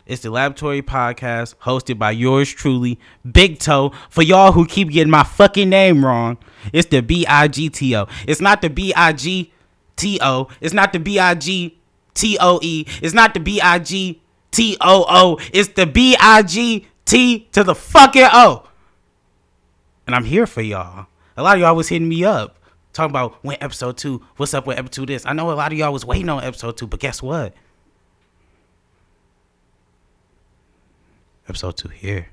It's the Laboratory Podcast, hosted by yours truly, BIGTO. For y'all who keep getting my fucking name wrong, it's the BIGTO. It's not the BIGTO. It's not the BIGTOE. It's not the BIGTOO. It's the BIGT to the fucking O. And I'm here for y'all. A lot of y'all was hitting me up, talking about when episode 2, what's up with episode this. I know a lot of y'all was waiting on episode 2, but guess what? Episode 2 here.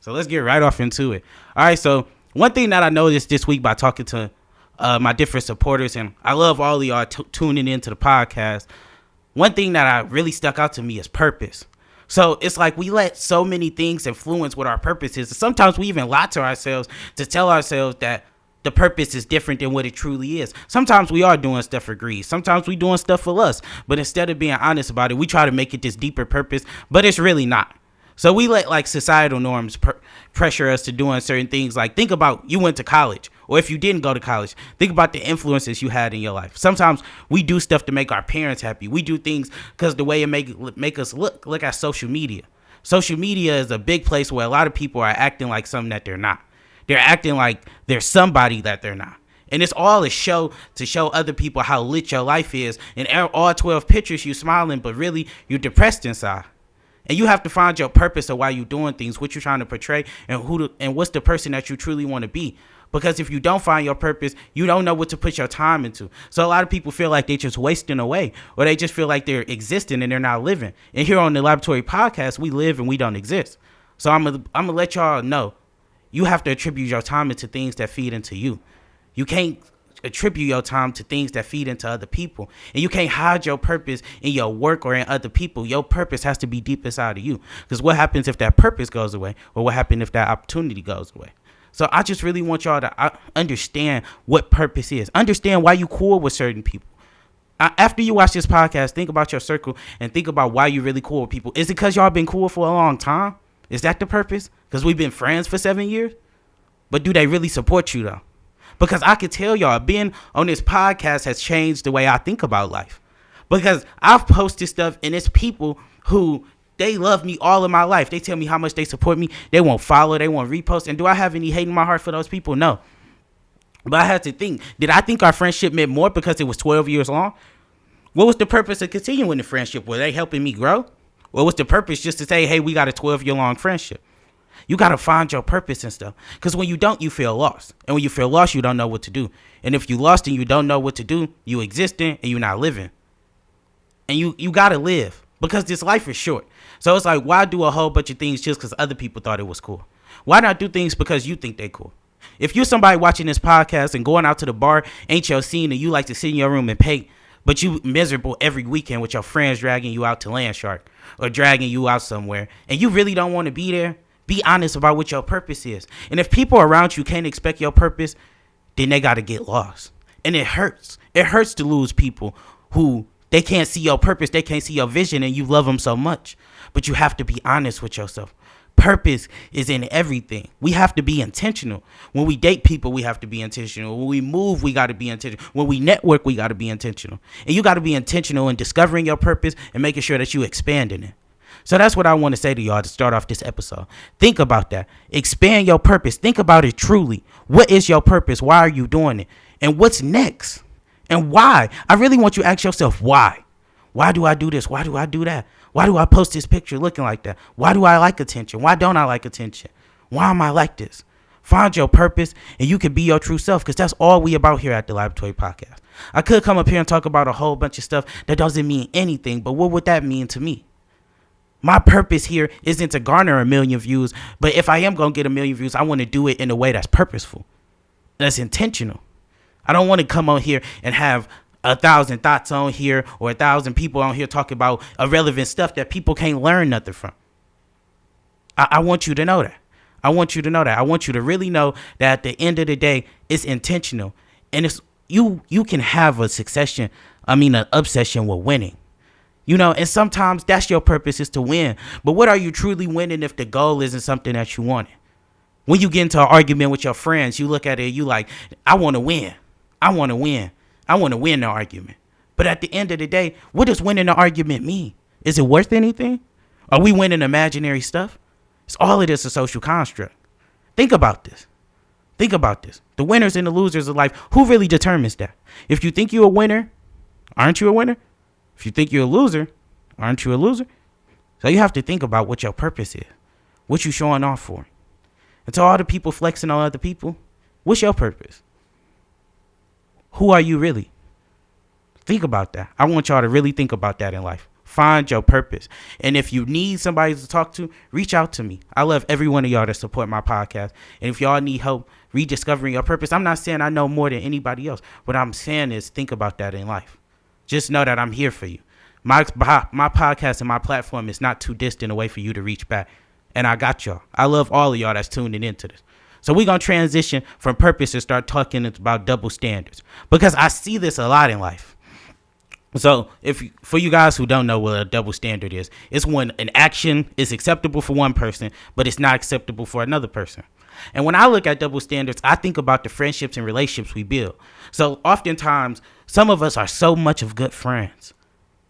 So let's get right off into it. All right, so one thing that I noticed this week by talking to my different supporters, and I love all of y'all tuning into the podcast, one thing that really stuck out to me is purpose. So it's like we let so many things influence what our purpose is. Sometimes we even lie to ourselves to tell ourselves that the purpose is different than what it truly is. Sometimes we are doing stuff for greed. Sometimes we doing stuff for lust. But instead of being honest about it, we try to make it this deeper purpose, but it's really not. So we let like societal norms pressure us to doing certain things. Like think about you went to college, or if you didn't go to college, think about the influences you had in your life. Sometimes we do stuff to make our parents happy. We do things because the way it make us look at social media. Social media is a big place where a lot of people are acting like something that they're not. They're acting like they're somebody that they're not. And it's all a show to show other people how lit your life is. And all 12 pictures you smiling, but really you're depressed inside. And you have to find your purpose of why you're doing things, what you're trying to portray, and what's the person that you truly want to be. Because if you don't find your purpose, you don't know what to put your time into. So a lot of people feel like they're just wasting away, or they just feel like they're existing and they're not living. And here on the Laboratory Podcast, we live and we don't exist. So I'm gonna let y'all know, you have to attribute your time into things that feed into you. You can't attribute your time to things that feed into other people, and you can't hide your purpose in your work or in other people. Your purpose has to be deep inside of you, because what happens if that purpose goes away, or what happens if that opportunity goes away? So I just really want y'all to understand what purpose is. Understand why you cool with certain people. After you watch this podcast, think about your circle and think about why you really cool with people. Is it because y'all been cool for a long time? Is that the purpose? Because we've been friends for 7 years? But do they really support you though? Because I can tell y'all, being on this podcast has changed the way I think about life. Because I've posted stuff, and it's people who, they love me all of my life. They tell me how much they support me. They won't follow. They won't repost. And do I have any hate in my heart for those people? No. But I had to think, did I think our friendship meant more because it was 12 years long? What was the purpose of continuing the friendship? Were they helping me grow? Or was the purpose just to say, hey, we got a 12-year-long friendship? You got to find your purpose and stuff. Because when you don't, you feel lost. And when you feel lost, you don't know what to do. And if you lost and you don't know what to do, you existing and you're not living. And you got to live. Because this life is short. So it's like, why do a whole bunch of things just because other people thought it was cool? Why not do things because you think they cool? If you're somebody watching this podcast and going out to the bar ain't your scene, and you like to sit in your room and paint, but you miserable every weekend with your friends dragging you out to Land Shark or dragging you out somewhere, and you really don't want to be there, be honest about what your purpose is. And if people around you can't expect your purpose, then they got to get lost. And it hurts. It hurts to lose people who they can't see your purpose. They can't see your vision, and you love them so much. But you have to be honest with yourself. Purpose is in everything. We have to be intentional. When we date people, we have to be intentional. When we move, we got to be intentional. When we network, we got to be intentional. And you got to be intentional in discovering your purpose and making sure that you expanding it. So that's what I want to say to y'all to start off this episode. Think about that. Expand your purpose. Think about it truly. What is your purpose? Why are you doing it? And what's next? And why? I really want you to ask yourself, why? Why do I do this? Why do I do that? Why do I post this picture looking like that? Why do I like attention? Why don't I like attention? Why am I like this? Find your purpose, and you can be your true self, because that's all we about here at the Laboratory Podcast. I could come up here and talk about a whole bunch of stuff that doesn't mean anything, but what would that mean to me? My purpose here isn't to garner 1 million views, but if I am going to get 1 million views, I want to do it in a way that's purposeful, that's intentional. I don't want to come on here and have 1,000 thoughts on here or 1,000 people on here talking about irrelevant stuff that people can't learn nothing from. I want you to know that. I want you to know that. I want you to really know that at the end of the day, it's intentional. And it's you can have an obsession with winning. You know, and sometimes that's your purpose, is to win. But what are you truly winning if the goal isn't something that you wanted? When you get into an argument with your friends, you look at it, you like, I want to win. I want to win. I want to win the argument. But at the end of the day, what does winning the argument mean? Is it worth anything? Are we winning imaginary stuff? It's all of this a social construct. Think about this. Think about this. The winners and the losers of life, who really determines that? If you think you're a winner, aren't you a winner? If you think you're a loser, aren't you a loser? So you have to think about what your purpose is. What you showing off for. And to all the people flexing on other people, what's your purpose? Who are you really? Think about that. I want y'all to really think about that in life. Find your purpose. And if you need somebody to talk to, reach out to me. I love every one of y'all that support my podcast. And if y'all need help rediscovering your purpose, I'm not saying I know more than anybody else. What I'm saying is think about that in life. Just know that I'm here for you. My podcast and my platform is not too distant away for you to reach back. And I got y'all. I love all of y'all that's tuning into this. So we're going to transition from purpose and start talking about double standards. Because I see this a lot in life. So for you guys who don't know what a double standard is, it's when an action is acceptable for one person, but it's not acceptable for another person. And when I look at double standards, I think about the friendships and relationships we build. So oftentimes, some of us are so much of good friends.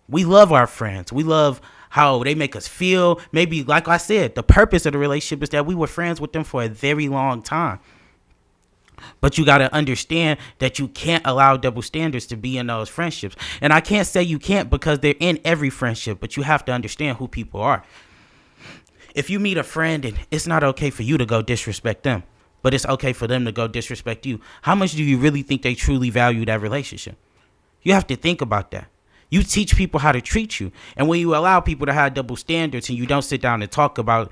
We love our friends. We love how they make us feel. Maybe, like I said, the purpose of the relationship is that we were friends with them for a very long time. But you got to understand that you can't allow double standards to be in those friendships. And I can't say you can't because they're in every friendship, but you have to understand who people are. If you meet a friend and it's not okay for you to go disrespect them, but it's okay for them to go disrespect you, how much do you really think they truly value that relationship? You have to think about that. You teach people how to treat you. And when you allow people to have double standards and you don't sit down and talk about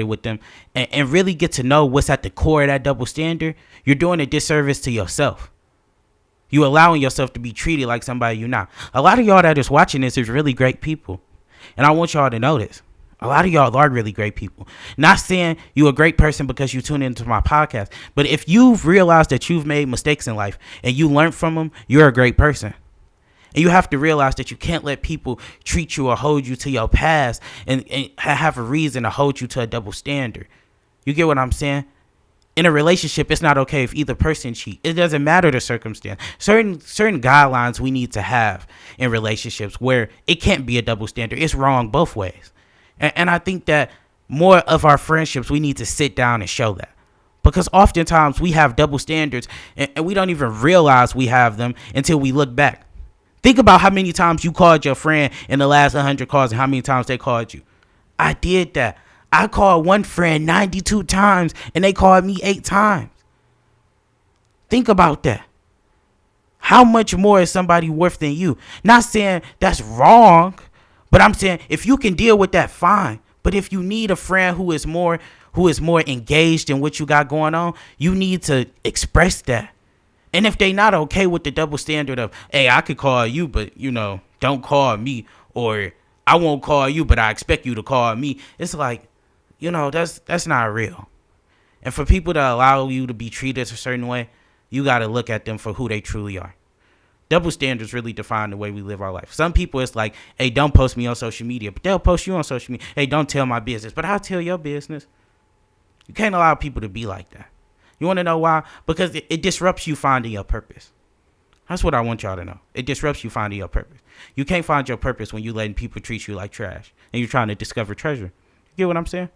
it with them and really get to know what's at the core of that double standard, you're doing a disservice to yourself. You allowing yourself to be treated like somebody you're not. A lot of y'all that is watching this is really great people. And I want y'all to know this. A lot of y'all are really great people. Not saying you're a great person because you tune into my podcast. But if you've realized that you've made mistakes in life and you learned from them, you're a great person. And you have to realize that you can't let people treat you or hold you to your past and have a reason to hold you to a double standard. You get what I'm saying? In a relationship, it's not okay if either person cheats. It doesn't matter the circumstance. Certain guidelines we need to have in relationships where it can't be a double standard. It's wrong both ways. And I think that more of our friendships, we need to sit down and show that. Because oftentimes we have double standards and we don't even realize we have them until we look back. Think about how many times you called your friend in the last 100 calls and how many times they called you. I did that. I called one friend 92 times and they called me 8 times. Think about that. How much more is somebody worth than you? Not saying that's wrong, but I'm saying if you can deal with that, fine. But if you need a friend who is more engaged in what you got going on, you need to express that. And if they not okay with the double standard of, hey, I could call you, but, don't call me, or I won't call you, but I expect you to call me. It's like, that's not real. And for people to allow you to be treated a certain way, you got to look at them for who they truly are. Double standards really define the way we live our life. Some people, it's like, hey, don't post me on social media, but they'll post you on social media. Hey, don't tell my business, but I'll tell your business. You can't allow people to be like that. You want to know why? Because it disrupts you finding your purpose. That's what I want y'all to know. It disrupts you finding your purpose. You can't find your purpose when you're letting people treat you like trash and you're trying to discover treasure. You get what I'm saying?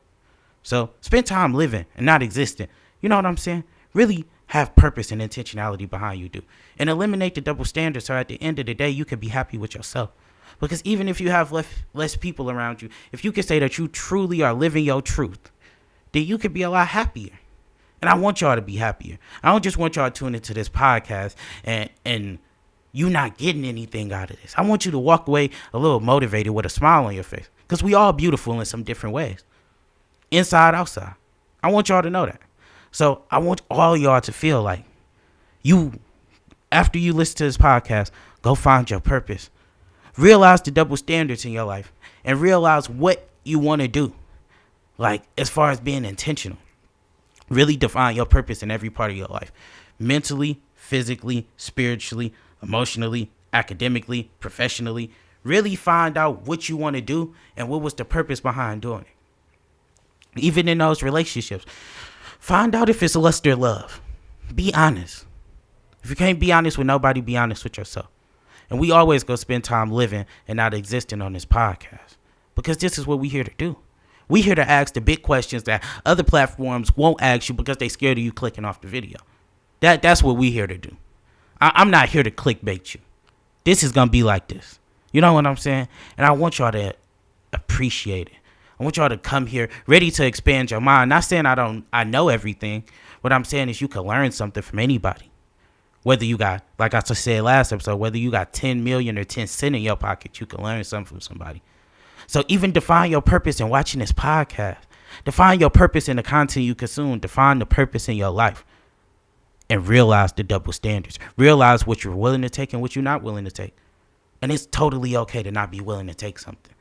So spend time living and not existing. You know what I'm saying? Really have purpose and intentionality behind you do. And eliminate the double standards so at the end of the day, you can be happy with yourself. Because even if you have less people around you, if you can say that you truly are living your truth, then you could be a lot happier. And I want y'all to be happier. I don't just want y'all to tune into this podcast and you not getting anything out of this. I want you to walk away a little motivated with a smile on your face. Because we all beautiful in some different ways. Inside, outside. I want y'all to know that. So I want all y'all to feel like after you listen to this podcast, go find your purpose. Realize the double standards in your life. And realize what you want to do. Like, as far as being intentional. Really define your purpose in every part of your life. Mentally, physically, spiritually, emotionally, academically, professionally. Really find out what you want to do and what was the purpose behind doing it. Even in those relationships. Find out if it's lust or love. Be honest. If you can't be honest with nobody, be honest with yourself. And we always go spend time living and not existing on this podcast. Because this is what we here to do. We here to ask the big questions that other platforms won't ask you because they scared of you clicking off the video. That's what we here to do. I'm not here to clickbait you. This is going to be like this. You know what I'm saying? And I want y'all to appreciate it. I want y'all to come here ready to expand your mind. Not saying I know everything. What I'm saying is you can learn something from anybody. Whether you got, like I just said last episode, whether you got 10 million or 10 cents in your pocket, you can learn something from somebody. So even define your purpose in watching this podcast. Define your purpose in the content you consume. Define the purpose in your life. And realize the double standards. Realize what you're willing to take and what you're not willing to take. And it's totally okay to not be willing to take something.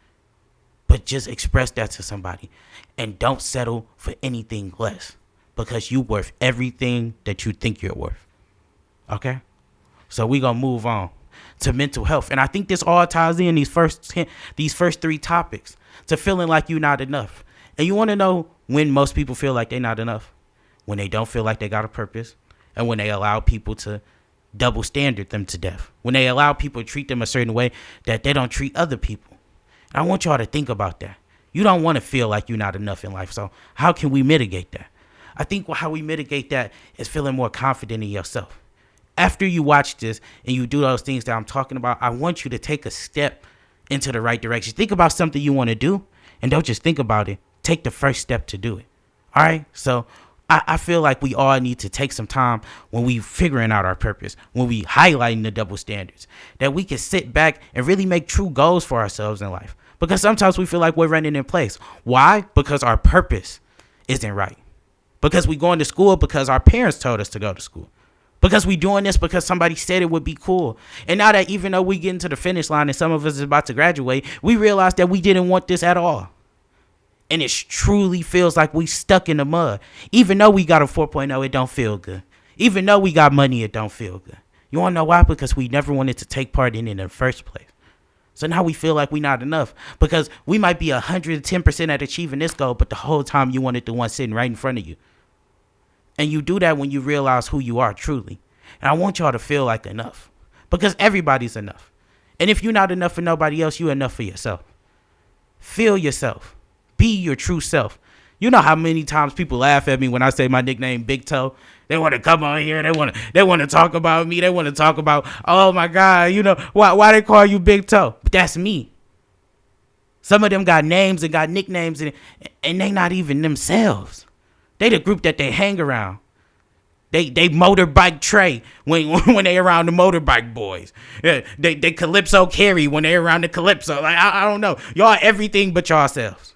But just express that to somebody. And don't settle for anything less. Because you're worth everything that you think you're worth. Okay? So we're going to move on to mental health. And I think this all ties in these first 3 topics to feeling like you're not enough. And you want to know when most people feel like they're not enough? When they don't feel like they got a purpose. And when they allow people to double standard them to death. When they allow people to treat them a certain way that they don't treat other people. And I want y'all to think about that. You don't want to feel like you're not enough in life. So how can we mitigate that? I think how we mitigate that is feeling more confident in yourself. After you watch this and you do those things that I'm talking about, I want you to take a step into the right direction. Think about something you want to do and don't just think about it. Take the first step to do it. All right? So I feel like we all need to take some time when we figuring out our purpose, when we highlighting the double standards, that we can sit back and really make true goals for ourselves in life. Because sometimes we feel like we're running in place. Why? Because our purpose isn't right. Because we going to school because our parents told us to go to school. Because we doing this because somebody said it would be cool. And now that even though we getting to the finish line and some of us is about to graduate, we realize that we didn't want this at all. And it truly feels like we stuck in the mud. Even though we got a 4.0, it don't feel good. Even though we got money, it don't feel good. You want to know why? Because we never wanted to take part in it in the first place. So now we feel like we're not enough. Because we might be 110% at achieving this goal, but the whole time you wanted the one sitting right in front of you. And you do that when you realize who you are truly. And I want y'all to feel like enough. Because everybody's enough. And if you're not enough for nobody else, you're enough for yourself. Feel yourself. Be your true self. You know how many times people laugh at me when I say my nickname BIGTO? They want to come on here. They want to talk about me. They want to talk about, oh my God, you know, why they call you BIGTO? But that's me. Some of them got names and got nicknames and they not even themselves. They the group that they hang around. They motorbike Trey when they around the motorbike boys. Yeah, they Calypso Carry when they around the Calypso. Like I don't know. Y'all everything but yourselves.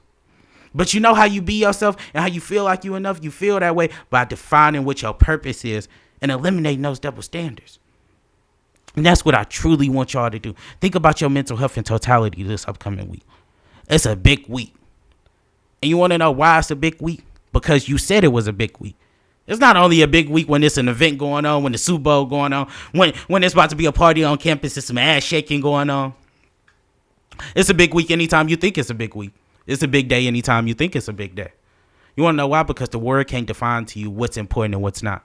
But you know how you be yourself and how you feel like you enough? You feel that way by defining what your purpose is and eliminating those double standards. And that's what I truly want y'all to do. Think about your mental health in totality this upcoming week. It's a big week. And you want to know why it's a big week? Because you said it was a big week. It's not only a big week when it's an event going on, when the Super Bowl going on, when it's about to be a party on campus, there's some ass shaking going on. It's a big week anytime you think it's a big week. It's a big day anytime you think it's a big day. You want to know why? Because the word can't define to you what's important and what's not.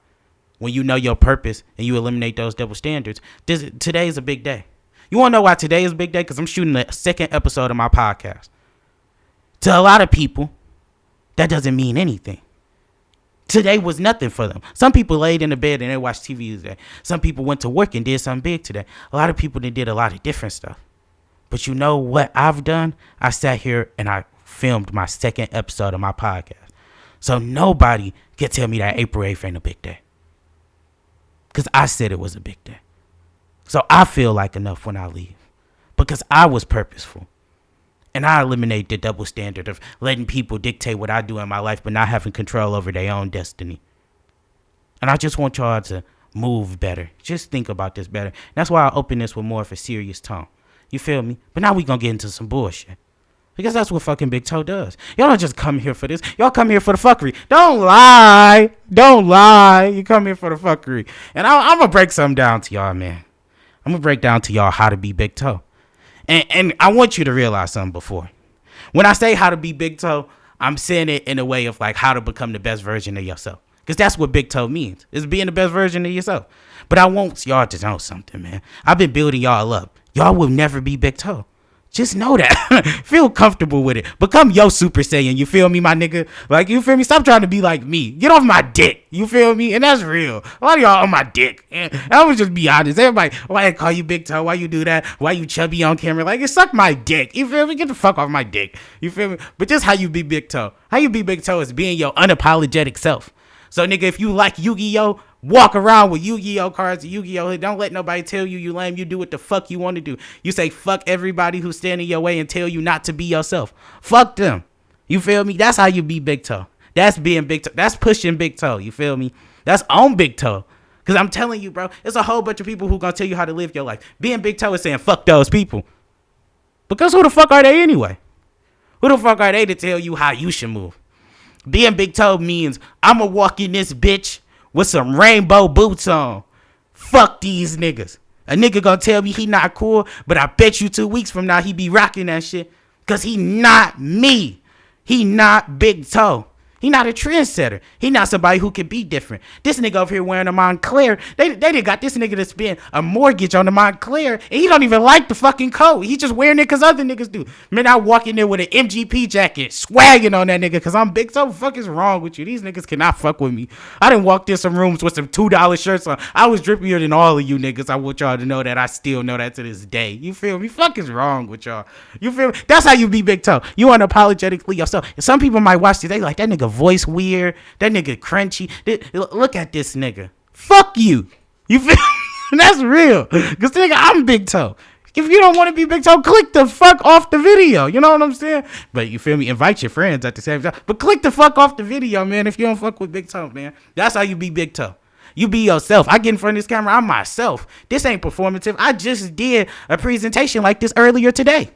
When you know your purpose and you eliminate those double standards, today is a big day. You want to know why today is a big day? Because I'm shooting the second episode of my podcast. To a lot of people, that doesn't mean anything. Today was nothing for them. Some people laid in the bed and they watched TV today. Some people went to work and did something big today. A lot of people did a lot of different stuff. But you know what I've done? I sat here and I filmed my second episode of my podcast. So nobody can tell me that April 8th ain't a big day. Because I said it was a big day. So I feel like enough when I leave. Because I was purposeful. And I eliminate the double standard of letting people dictate what I do in my life, but not having control over their own destiny. And I just want y'all to move better. Just think about this better. That's why I open this with more of a serious tone. You feel me? But now we gonna get into some bullshit. Because that's what fucking BIGTO does. Y'all don't just come here for this. Y'all come here for the fuckery. Don't lie. Don't lie. You come here for the fuckery. And I'm gonna break something down to y'all, man. I'm gonna break down to y'all how to be BIGTO. And I want you to realize something before. When I say how to be BIGTO, I'm saying it in a way of like how to become the best version of yourself. Because that's what BIGTO means. Is being the best version of yourself. But I want y'all to know something, man. I've been building y'all up. Y'all will never be BIGTO. Just know that. Feel comfortable with it. Become your Super Saiyan. You feel me, my nigga? Like, you feel me? Stop trying to be like me. Get off my dick. You feel me? And that's real. A lot of y'all on my dick. And I would just be honest. Everybody, why I call you Big Toe? Why you do that? Why you chubby on camera? Like, it suck my dick. You feel me? Get the fuck off my dick. You feel me? But just how you be Big Toe. How you be Big Toe is being your unapologetic self. So, nigga, if you like Yu-Gi-Oh!, walk around with Yu-Gi-Oh! Cards and Yu-Gi-Oh! Don't let nobody tell you lame. You do what the fuck you want to do. You say fuck everybody who's standing your way and tell you not to be yourself. Fuck them. You feel me? That's how you be Big Toe. That's being Big Toe. That's pushing Big Toe. You feel me? That's on Big Toe. Because I'm telling you, bro, there's a whole bunch of people who gonna tell you how to live your life. Being Big Toe is saying fuck those people. Because who the fuck are they anyway? Who the fuck are they to tell you how you should move? Being Big Toe means I'ma walk in this bitch with some rainbow boots on. Fuck these niggas. A nigga gonna tell me he not cool, but I bet you 2 weeks from now he be rocking that shit. Cause he not me. He not Big Toe. He not a trendsetter. He not somebody who can be different. This nigga over here wearing a Montclair. They done got this nigga to spend a mortgage on the Montclair, and he don't even like the fucking coat. He just wearing it because other niggas do. Man, I walk in there with an MGP jacket, swagging on that nigga because I'm Big Toe. What the fuck is wrong with you? These niggas cannot fuck with me. I done walked in some rooms with some $2 shirts on. I was drippier than all of you niggas. I want y'all to know that. I still know that to this day. You feel me? Fuck is wrong with y'all? You feel me? That's how you be Big Toe. You unapologetically yourself. And some people might watch this. They like, that nigga voice weird. That nigga crunchy. Look at this nigga. Fuck you. You feel me? That's real. Because nigga, I'm Big Toe. If you don't want to be Big Toe, click the fuck off the video. You know what I'm saying? But you feel me? Invite your friends at the same time. But click the fuck off the video, man, if you don't fuck with Big Toe, man. That's how you be Big Toe. You be yourself. I get in front of this camera. I'm myself. This ain't performative. I just did a presentation like this earlier today.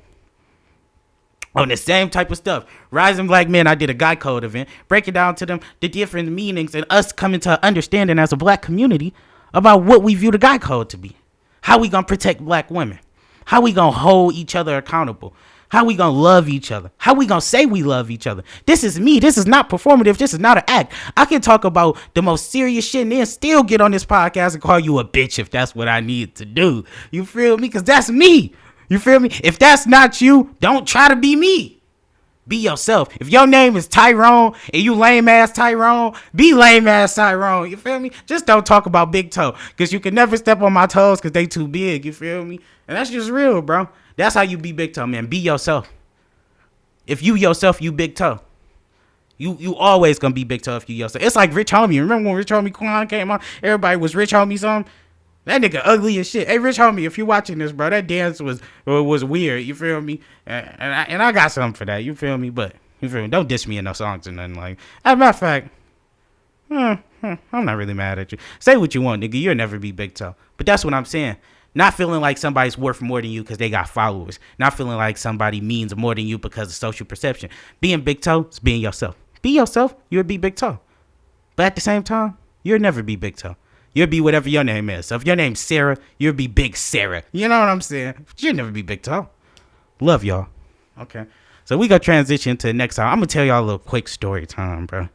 On the same type of stuff. Rising Black Men, I did a Guy Code event, breaking down to them the different meanings and us coming to understanding as a black community about what we view the Guy Code to be. How we gonna protect black women? How we gonna hold each other accountable? How we gonna love each other? How we gonna say we love each other? This is me. This is not performative. This is not an act. I can talk about the most serious shit and then still get on this podcast and call you a bitch if that's what I need to do. You feel me? Because that's me. You feel me? If that's not you, don't try to be me. Be yourself. If your name is Tyrone and you lame ass Tyrone, be lame ass Tyrone. You feel me? Just don't talk about Big Toe. Because you can never step on my toes because they too big. You feel me? And that's just real, bro. That's how you be Big Toe, man. Be yourself. If you yourself, you Big Toe. You always gonna be Big Toe if you yourself. It's like Rich Homie. Remember when Rich Homie Quan came on? Everybody was Rich Homie song. That nigga ugly as shit. Hey, Rich Homie, if you watching this, bro, that dance was weird. You feel me? And I got something for that. You feel me? But you feel me? Don't diss me in no songs or nothing like. As a matter of fact, I'm not really mad at you. Say what you want, nigga. You'll never be Big Toe. But that's what I'm saying. Not feeling like somebody's worth more than you because they got followers. Not feeling like somebody means more than you because of social perception. Being Big Toe is being yourself. Be yourself. You'll be Big Toe. But at the same time, you'll never be Big Toe. You'll be whatever your name is. So if your name's Sarah, you'll be Big Sarah. You know what I'm saying? But you'll never be Big Toe. Love y'all. Okay. So we gonna transition to the next time. I'm gonna tell y'all a little quick story time, bro.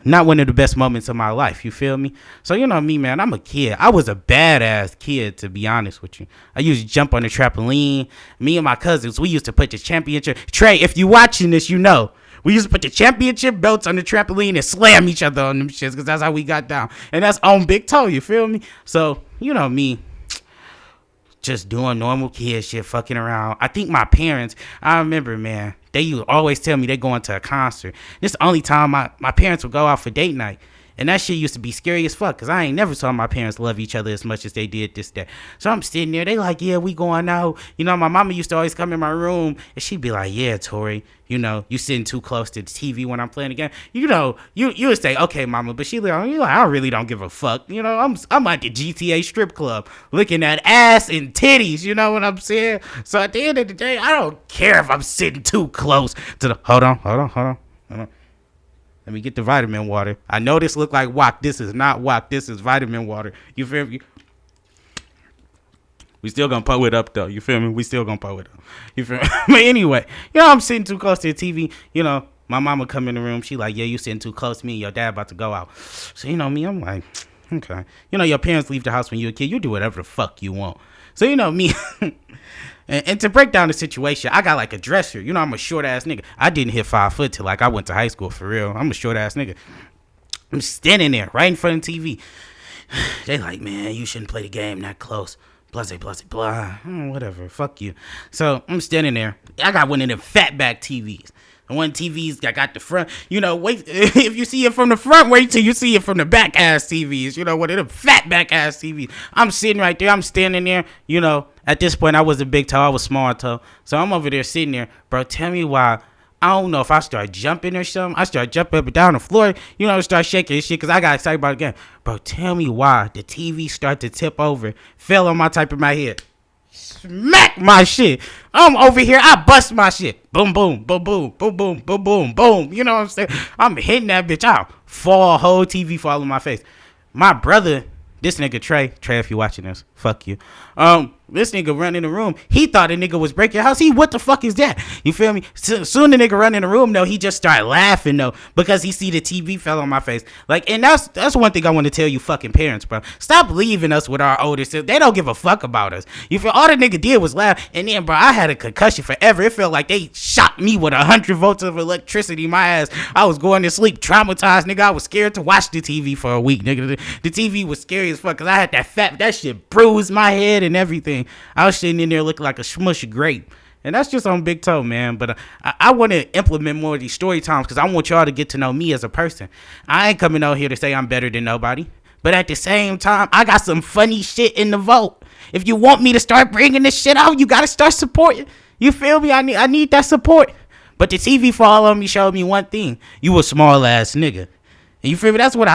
Not one of the best moments of my life. You feel me? So you know me, man. I'm a kid. I was a badass kid, to be honest with you. I used to jump on the trampoline. Me and my cousins, we used to put the championship. Trey, if you watching this, you know. We used to put the championship belts on the trampoline and slam each other on them shits because that's how we got down. And that's on Big Toe, you feel me? So, you know me, just doing normal kid shit, fucking around. I think my parents, I remember, man, they used to always tell me they going to a concert. This is the only time my parents would go out for date night. And that shit used to be scary as fuck because I ain't never saw my parents love each other as much as they did this day. So I'm sitting there. They like, yeah, we going out. You know, my mama used to always come in my room and she'd be like, yeah, Tori, you know, you sitting too close to the TV when I'm playing the game. You know, you would say, okay, mama. But she like, I really don't give a fuck. You know, I'm at the GTA strip club looking at ass and titties. You know what I'm saying? So at the end of the day, I don't care if I'm sitting too close to the. Hold on. Let me get the vitamin water. I know this look like wok. This is not wok. This is vitamin water. You feel me? We still gonna pull it up though. You feel me? We still gonna pull it up. You feel me? But anyway, you know, I'm sitting too close to the TV. You know, my mama come in the room. She like, yeah, you sitting too close to me and your dad about to go out. So, you know me, I'm like, okay. You know, your parents leave the house when you're a kid. You do whatever the fuck you want. So, you know me. And to break down the situation, I got like a dresser. You know, I'm a short ass nigga. I didn't hit 5 foot till like I went to high school for real. I'm a short ass nigga. I'm standing there right in front of the TV. They like, man, you shouldn't play the game that close. Blah, blah, blah. Whatever. Fuck you. So I'm standing there. I got one of them fatback TVs. And one TVs that got the front, you know, wait, if you see it from the front, wait till you see it from the back ass TVs, you know, one of them fat back ass TVs. I'm sitting right there, I'm standing there, you know, at this point I was a big toe, I was small toe. So I'm over there sitting there, bro, tell me why, I don't know if I start jumping or something, I start jumping up and down the floor, you know, start shaking and shit, because I got excited about the game. Bro, tell me why the TV started to tip over, fell on my type of my head. Smack my shit. I'm over here. I bust my shit. Boom, boom, boom, boom, boom, boom, boom, boom, boom. You know what I'm saying? I'm hitting that bitch out. Fall, whole TV fall on my face. My brother, this nigga Trey, if you watching this, fuck you. This nigga run in the room. He thought a nigga was breaking house. What the fuck is that? You feel me? Soon the nigga run in the room, though, he just started laughing, though, because he see the TV fell on my face. Like, and that's one thing I want to tell you fucking parents, bro. Stop leaving us with our older siblings. They don't give a fuck about us. You feel? All the nigga did was laugh. And then, bro, I had a concussion forever. It felt like they shot me with 100 volts of electricity in my ass. I was going to sleep traumatized, nigga. I was scared to watch the TV for a week, nigga. The TV was scary as fuck because I had that shit bruised my head and everything. I was sitting in there looking like a smushy grape. And that's just on Big Toe, man. But I want to implement more of these story times because I want y'all to get to know me as a person. I ain't coming out here to say I'm better than nobody. But at the same time, I got some funny shit in the vault. If you want me to start bringing this shit out, you got to start supporting. You feel me? I need that support. But the TV fall on me showed me one thing. You a small ass nigga. And you feel me? That's what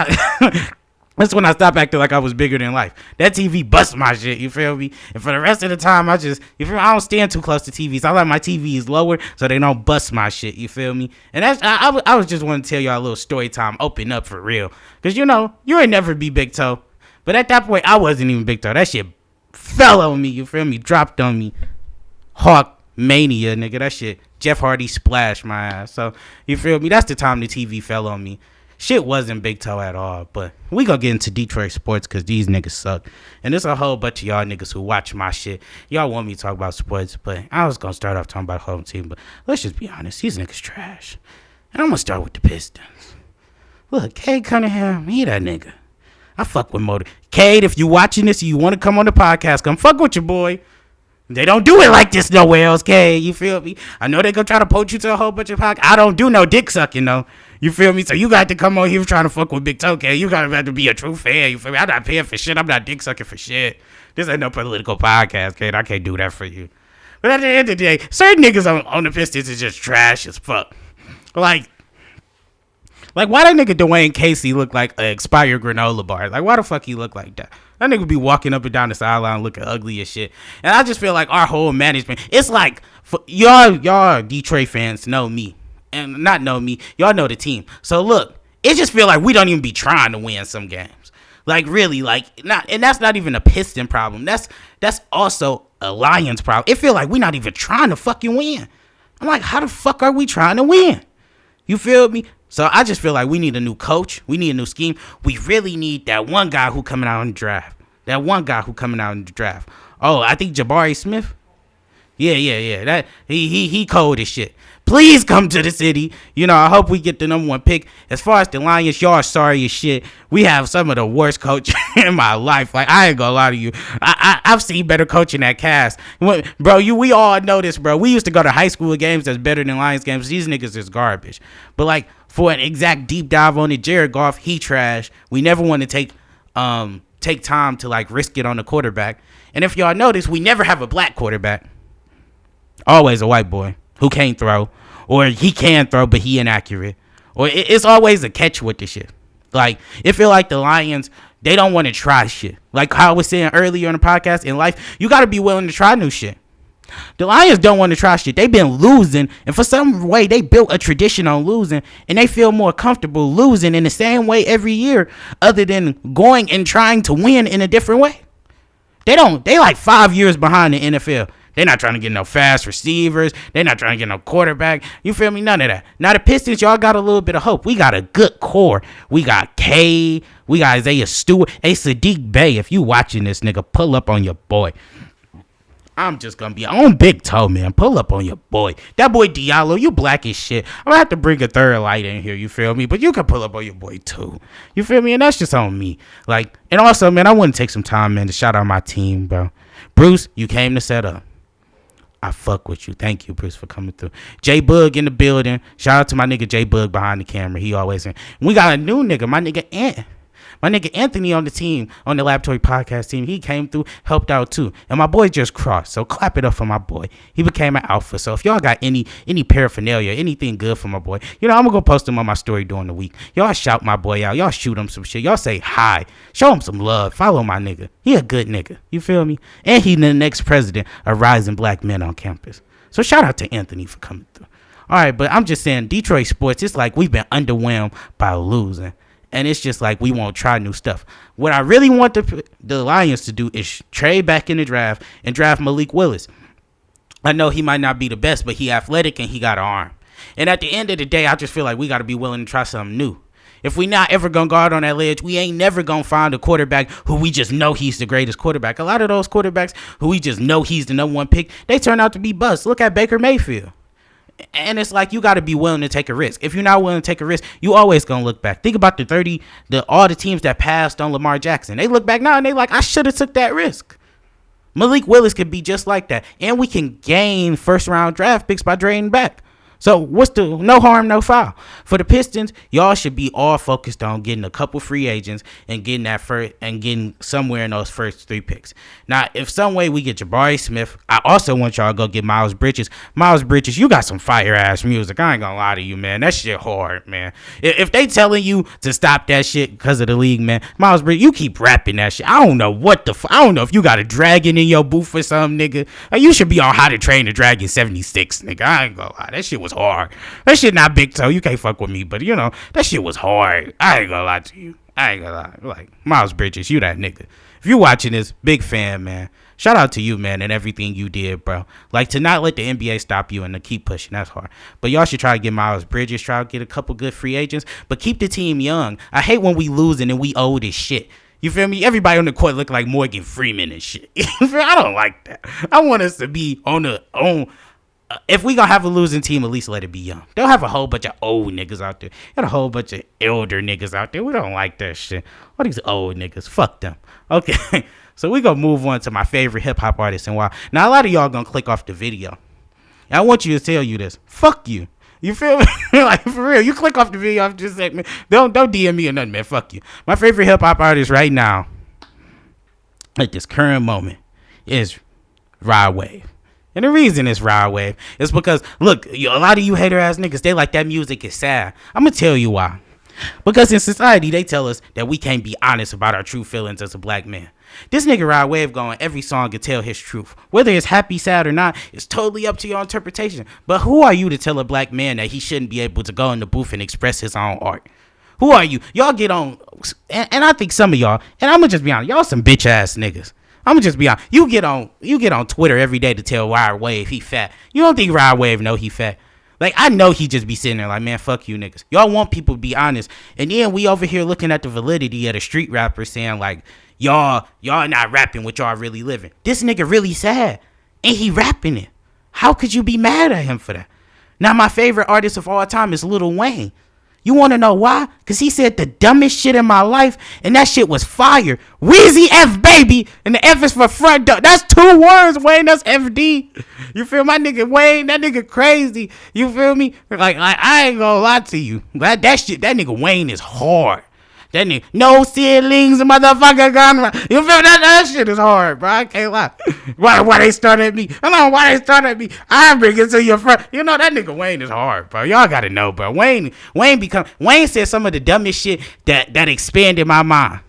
That's when I stopped acting like I was bigger than life. That TV bust my shit, you feel me? And for the rest of the time, I don't stand too close to TVs. I like my TVs lower so they don't bust my shit, you feel me? And that's I was just want to tell y'all a little story time, open up for real. Because, you know, you ain't never be Big Toe. But at that point, I wasn't even Big Toe. That shit fell on me, you feel me? Dropped on me. Hawk mania, nigga. That shit, Jeff Hardy splashed my ass. So, you feel me? That's the time the TV fell on me. Shit wasn't Big Toe at all, but we gonna get into Detroit sports because these niggas suck. And there's a whole bunch of y'all niggas who watch my shit. Y'all want me to talk about sports, but I was gonna start off talking about home team, but let's just be honest, these niggas trash. And I'm gonna start with the Pistons. Look, Cade Cunningham, he that nigga. I fuck with Motor. Cade, if you watching this and you want to come on the podcast, come fuck with your boy. They don't do it like this nowhere else, Cade. You feel me? I know they gonna try to poach you to a whole bunch of podcasts. I don't do no dick sucking, though. You feel me? So you got to come on here trying to fuck with Big Toe, Cade. You gotta have to be a true fan. You feel me? I'm not paying for shit. I'm not dick sucking for shit. This ain't no political podcast, Cade. I can't do that for you. But at the end of the day, certain niggas on the Pistons is just trash as fuck. Like why that nigga Dwayne Casey look like an expired granola bar? Like, why the fuck he look like that? That nigga be walking up and down the sideline looking ugly as shit. And I just feel like our whole management, it's like, y'all Detroit fans know me. And not know me, y'all know the team. So look, it just feel like we don't even be trying to win some games. Like, really, like, not, and that's not even a Piston problem. That's also a Lions problem. It feel like we not even trying to fucking win. I'm like, how the fuck are we trying to win? You feel me? So I just feel like we need a new coach. We need a new scheme. We really need that one guy who coming out in the draft. Oh, I think Jabari Smith. Yeah. That he cold as shit. Please come to the city. You know, I hope we get the number one pick. As far as the Lions, y'all are sorry as shit. We have some of the worst coaching in my life. Like, I ain't gonna lie to you. I've seen better coaching at Cass. Bro, we all know this, bro. We used to go to high school games that's better than Lions games. These niggas is garbage. But, like, for an exact deep dive on it, Jared Goff, he trash. We never want to take time to, like, risk it on the quarterback. And if y'all notice, we never have a black quarterback. Always a white boy who can't throw, or he can throw but he inaccurate, or it's always a catch with the shit. Like, it feel like the Lions, they don't want to try shit. Like how I was saying earlier in the podcast, in life, you got to be willing to try new shit. The Lions don't want to try shit. They've been losing, and for some way they built a tradition on losing, and they feel more comfortable losing in the same way every year, other than going and trying to win in a different way. They like 5 years behind the NFL. They're not trying to get no fast receivers. They're not trying to get no quarterback. You feel me? None of that. Now the Pistons, y'all got a little bit of hope. We got a good core. We got K. We got Isaiah Stewart. Hey, Sadiq Bey, if you watching this, nigga, pull up on your boy. I'm just gonna be on BIGTO, man. Pull up on your boy. That boy Diallo, you black as shit. I'm gonna have to bring a third light in here, you feel me? But you can pull up on your boy too. You feel me? And that's just on me. Like, and also, man, I want to take some time, man, to shout out my team, bro. Bruce, you came to set up. I fuck with you. Thank you, Bruce, for coming through. J Bug in the building. Shout out to my nigga J Bug behind the camera. He always in. We got a new nigga, my nigga Ant. My nigga Anthony on the team, on the Laboratory Podcast team, he came through, helped out too. And my boy just crossed, so clap it up for my boy. He became an alpha. So if y'all got any paraphernalia, anything good for my boy, you know, I'm going to go post him on my story during the week. Y'all shout my boy out. Y'all shoot him some shit. Y'all say hi. Show him some love. Follow my nigga. He a good nigga. You feel me? And he the next president of Rising Black Men on campus. So shout out to Anthony for coming through. All right, but I'm just saying, Detroit sports, it's like we've been underwhelmed by losing. And it's just like we won't try new stuff. What I really want the Lions to do is trade back in the draft and draft Malik Willis. I know he might not be the best, but he athletic and he got an arm. And at the end of the day, I just feel like we got to be willing to try something new. If we not ever going to guard on that ledge, we ain't never going to find a quarterback who we just know he's the greatest quarterback. A lot of those quarterbacks who we just know he's the number one pick, they turn out to be busts. Look at Baker Mayfield. And it's like you got to be willing to take a risk. If you're not willing to take a risk, you always going to look back. Think about all the teams that passed on Lamar Jackson. They look back now and they like, I should have took that risk. Malik Willis could be just like that. And we can gain first round draft picks by trading back. So what's the no harm, no foul? For the Pistons, y'all should be all focused on getting a couple free agents and getting that first and getting somewhere in those first 3 picks. Now, if some way we get Jabari Smith, I also want y'all to go get Miles Bridges. Miles Bridges, you got some fire ass music. I ain't gonna lie to you, man. That shit hard, man. If they telling you to stop that shit because of the league, man, Miles Bridges, you keep rapping that shit. I don't know what the I don't know if you got a dragon in your booth or something, nigga. Like, you should be on How to Train the Dragon 76, nigga. I ain't gonna lie. That shit was hard. That shit not BIGTO. You can't fuck with me, but you know, that shit was hard. I ain't gonna lie to you. I ain't gonna lie. Like, Miles Bridges, you that nigga. If you watching this, big fan, man. Shout out to you, man, and everything you did, bro. Like, to not let the NBA stop you and to keep pushing, that's hard. But y'all should try to get Miles Bridges, try to get a couple good free agents, but keep the team young. I hate when we losing and we old as shit. You feel me? Everybody on the court look like Morgan Freeman and shit. I don't like that. I want us to be if we gonna have a losing team, at least let it be young. They'll have a whole bunch of old niggas out there. Got a whole bunch of elder niggas out there. We don't like that shit. All these old niggas, fuck them. Okay, so we gonna move on to my favorite hip hop artist and why. Now a lot of y'all gonna click off the video. And I want you to tell you this. Fuck you. You feel me? Like, for real. You click off the video after this segment. Don't DM me or nothing, man. Fuck you. My favorite hip hop artist right now, at this current moment, is Rod Wave. And the reason it's Rod Wave is because, look, a lot of you hater ass niggas, they like that music is sad. I'm going to tell you why. Because in society, they tell us that we can't be honest about our true feelings as a black man. This nigga Rod Wave going every song can tell his truth. Whether it's happy, sad, or not, it's totally up to your interpretation. But who are you to tell a black man that he shouldn't be able to go in the booth and express his own art? Who are you? Y'all get on, and I think some of y'all, and I'm going to just be honest, y'all some bitch ass niggas. I'm gonna just be honest. You get on Twitter every day to tell Rod Wave he fat. You don't think Rod Wave know he fat? Like, I know he just be sitting there like, man, fuck you niggas. Y'all want people to be honest. And then we over here looking at the validity of the street rapper saying like, y'all not rapping what y'all really living. This nigga really sad. And he rapping it. How could you be mad at him for that? Now, my favorite artist of all time is Lil Wayne. You want to know why? Because he said the dumbest shit in my life, and that shit was fire. Weezy F, baby, and the F is for front door. That's 2 words, Wayne. That's FD. You feel my nigga Wayne? That nigga crazy. You feel me? Like I ain't gonna lie to you. That nigga Wayne is hard. That nigga, no ceilings, motherfucker gone. You feel that shit is hard, bro. I can't lie. Why they started at me? I don't know why they started at me. I bring it to your front. You know that nigga Wayne is hard, bro. Y'all gotta know, bro. Wayne said some of the dumbest shit that expanded my mind.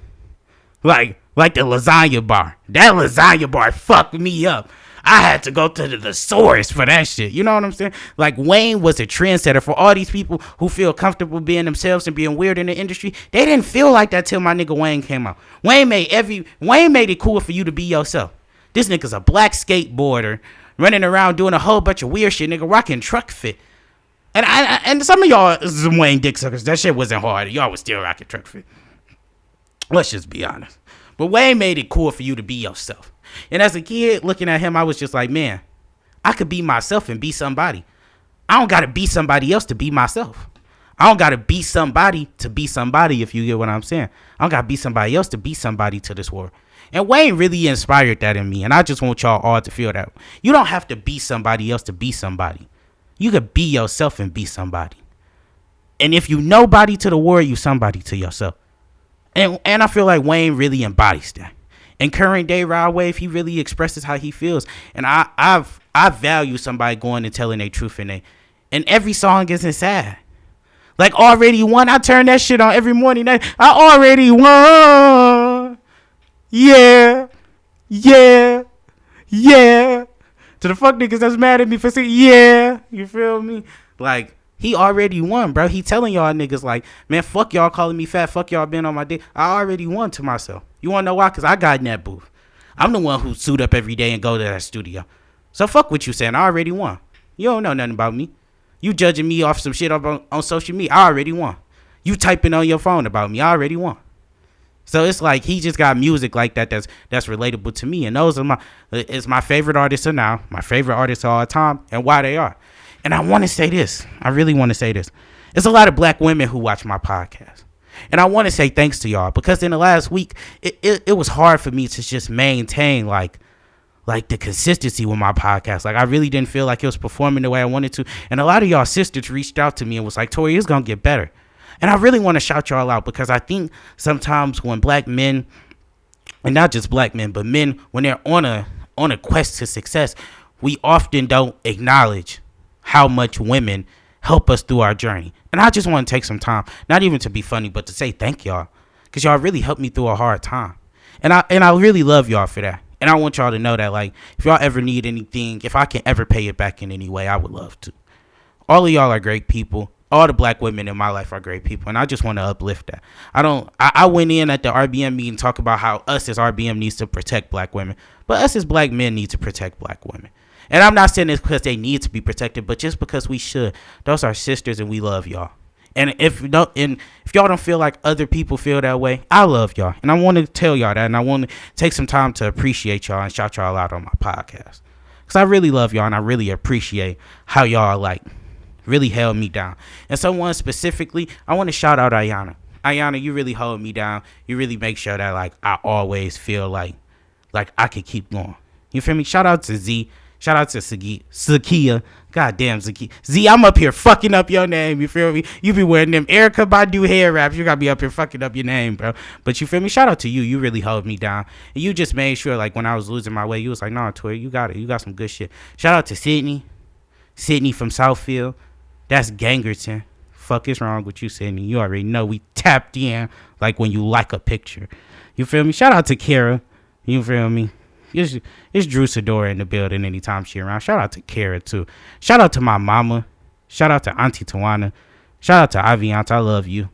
Like the lasagna bar. That lasagna bar fucked me up. I had to go to the source for that shit. You know what I'm saying? Like, Wayne was a trendsetter for all these people who feel comfortable being themselves and being weird in the industry. They didn't feel like that till my nigga Wayne came out. Wayne made it cool for you to be yourself. This nigga's a black skateboarder running around doing a whole bunch of weird shit, nigga, rocking truck fit. And some of y'all some Wayne dick suckers, that shit wasn't hard. Y'all was still rocking truck fit. Let's just be honest. But Wayne made it cool for you to be yourself. And as a kid, looking at him, I was just like, man, I could be myself and be somebody. I don't got to be somebody else to be myself. I don't got to be somebody to be somebody, if you get what I'm saying. I don't got to be somebody else to be somebody to this world. And Wayne really inspired that in me. And I just want y'all all to feel that. You don't have to be somebody else to be somebody. You could be yourself and be somebody. And if you nobody to the world, you somebody to yourself. And I feel like Wayne really embodies that. And current day Rod Wave, he really expresses how he feels. And I value somebody going and telling their truth and every song isn't sad. Like Already Won, I turn that shit on every morning. I already won. Yeah. To the fuck niggas that's mad at me for saying yeah. You feel me? Like, he already won, bro. He telling y'all niggas like, man, fuck y'all calling me fat. Fuck y'all being on my dick. I already won to myself. You want to know why? Because I got in that booth. I'm the one who suit up every day and go to that studio. So fuck what you saying. I already won. You don't know nothing about me. You judging me off some shit on social media. I already won. You typing on your phone about me. I already won. So it's like he just got music like that that's relatable to me. And those are it's my favorite artists of now, my favorite artists of all time, and why they are. And I want to say this. I really want to say this. There's a lot of black women who watch my podcast. And I want to say thanks to y'all, because in the last week, it was hard for me to just maintain like the consistency with my podcast. Like, I really didn't feel like it was performing the way I wanted to. And a lot of y'all sisters reached out to me and was like, Tori, it's going to get better. And I really want to shout y'all out, because I think sometimes when black men, and not just black men, but men, when they're on a quest to success, we often don't acknowledge how much women help us through our journey. And I just want to take some time, not even to be funny, but to say thank y'all, because y'all really helped me through a hard time. And I really love y'all for that. And I want y'all to know that, like, if y'all ever need anything, if I can ever pay it back in any way, I would love to. All of y'all are great people. All the black women in my life are great people. And I just want to uplift that. I went in at the RBM meeting talk about how us as RBM needs to protect black women. But us as black men need to protect black women. And I'm not saying this because they need to be protected, but just because we should. Those are sisters, and we love y'all. And if y'all don't feel like other people feel that way, I love y'all. And I want to tell y'all that. And I want to take some time to appreciate y'all and shout y'all out on my podcast. Because I really love y'all, and I really appreciate how y'all, like, really held me down. And someone specifically, I want to shout out Ayana. Ayana, you really hold me down. You really make sure that, like, I always feel like I could keep going. You feel me? Shout out to Z. Shout out to Zakia. Goddamn, Zakia. Z, I'm up here fucking up your name. You feel me? You be wearing them Erykah Badu hair wraps. You got to be up here fucking up your name, bro. But you feel me? Shout out to you. You really held me down. And you just made sure, like, when I was losing my way, you was like, nah, Tori, you got it. You got some good shit. Shout out to Sydney. Sydney from Southfield. That's Gangerton. Fuck is wrong with you, Sydney? You already know we tapped in like when you like a picture. You feel me? Shout out to Kara. You feel me? It's Drew Sidora in the building anytime she around. Shout out to Kara, too. Shout out to my mama. Shout out to Auntie Tawana. Shout out to Aviance. I love you.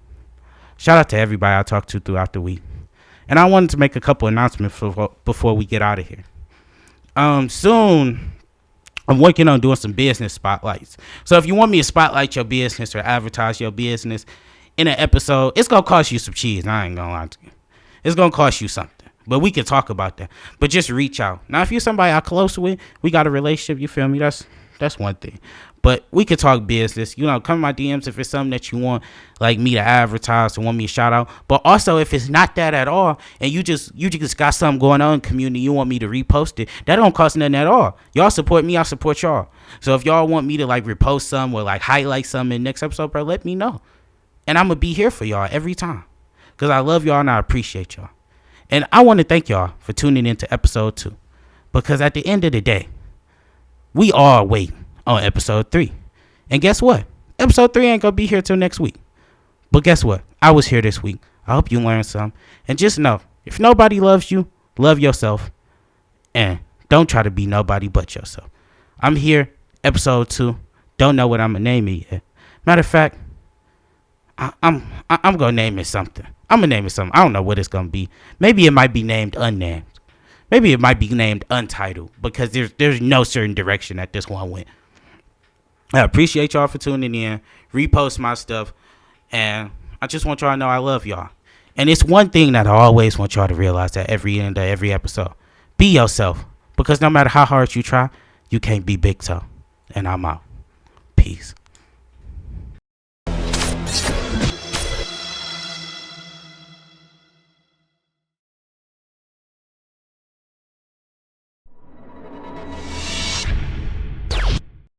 Shout out to everybody I talked to throughout the week. And I wanted to make a couple announcements before we get out of here. Soon, I'm working on doing some business spotlights. So if you want me to spotlight your business or advertise your business in an episode, it's going to cost you some cheese. I ain't going to lie to you. It's going to cost you something. But we can talk about that. But just reach out. Now, if you're somebody I'm close with, we got a relationship, you feel me? That's one thing. But we can talk business. You know, come in my DMs if it's something that you want, like, me to advertise or want me to shout out. But also, if it's not that at all, and you just got something going on in the community, you want me to repost it, that don't cost nothing at all. Y'all support me, I support y'all. So if y'all want me to, like, repost something or, like, highlight something in the next episode, bro, let me know. And I'm going to be here for y'all every time. Because I love y'all and I appreciate y'all. And I want to thank y'all for tuning in to episode 2. Because at the end of the day, we all wait on episode 3. And guess what? Episode 3 ain't going to be here till next week. But guess what? I was here this week. I hope you learned some. And just know, if nobody loves you, love yourself. And don't try to be nobody but yourself. I'm here, episode 2. Don't know what I'm going to name it yet. Matter of fact, I'm going to name it something. I'm going to name it something. I don't know what it's going to be. Maybe it might be named Unnamed. Maybe it might be named Untitled. Because there's no certain direction that this one went. I appreciate y'all for tuning in. Repost my stuff. And I just want y'all to know I love y'all. And it's one thing that I always want y'all to realize at every end of every episode. Be yourself. Because no matter how hard you try, you can't be BIGTO. And I'm out. Peace.